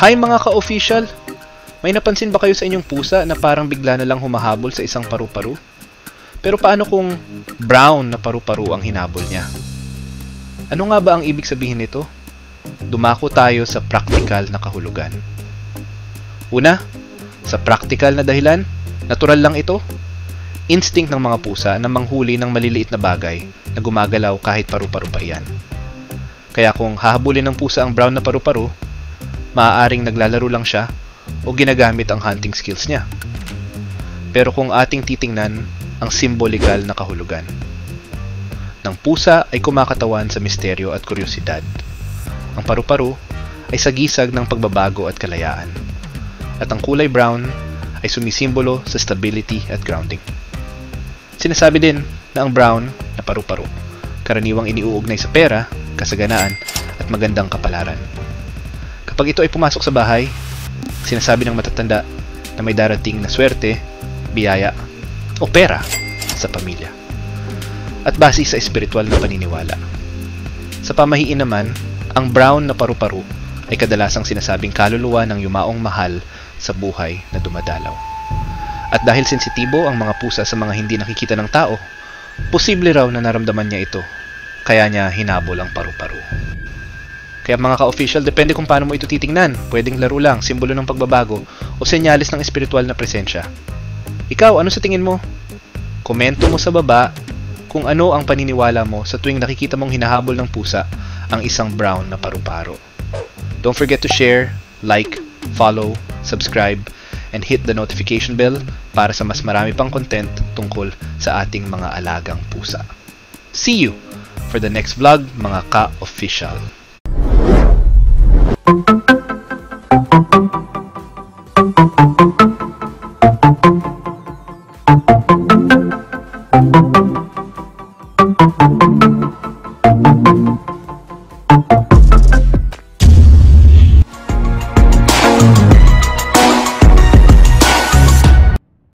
Hi mga ka-official! May napansin ba kayo sa inyong pusa na parang bigla na lang humahabol sa isang paru-paro? Pero paano kung brown na paru-paro ang hinabol niya? Ano nga ba ang ibig sabihin nito? Dumako tayo sa practical na kahulugan. Una, sa practical na dahilan, natural lang ito. Instinct ng mga pusa na manghuli ng maliliit na bagay na gumagalaw kahit paru-paro pa iyan. Kaya kung hahabulin ng pusa ang brown na paru-paro, maaaring naglalaro lang siya o ginagamit ang hunting skills niya. Pero kung ating titingnan ang simbolikal na kahulugan, ng pusa ay kumakatawan sa misteryo at kuryosidad. Ang paru-paro ay sagisag ng pagbabago at kalayaan. At ang kulay brown ay sumisimbolo sa stability at grounding. Sinasabi din na ang brown na paru-paro karaniwang iniuugnay sa pera, kasaganaan at magandang kapalaran. Kapag ito ay pumasok sa bahay, sinasabi ng matatanda na may darating na swerte, biyaya o pera sa pamilya. At base sa espiritual na paniniwala. Sa pamahiin naman, ang brown na paru-paro ay kadalasang sinasabing kaluluwa ng yumaong mahal sa buhay na dumadalaw. At dahil sensitibo ang mga pusa sa mga hindi nakikita ng tao, posible raw na naramdaman niya ito, kaya niya hinabol ang paru-paro. Kaya mga ka-official, depende kung paano mo ito titingnan. Pwedeng laro lang, simbolo ng pagbabago, o senyalis ng espiritual na presensya. Ikaw, ano sa tingin mo? Komento mo sa baba kung ano ang paniniwala mo sa tuwing nakikita mong hinahabol ng pusa ang isang brown na paru-paro. Don't forget to share, like, follow, subscribe, and hit the notification bell para sa mas marami pang content tungkol sa ating mga alagang pusa. See you for the next vlog, mga ka-official. Thank you.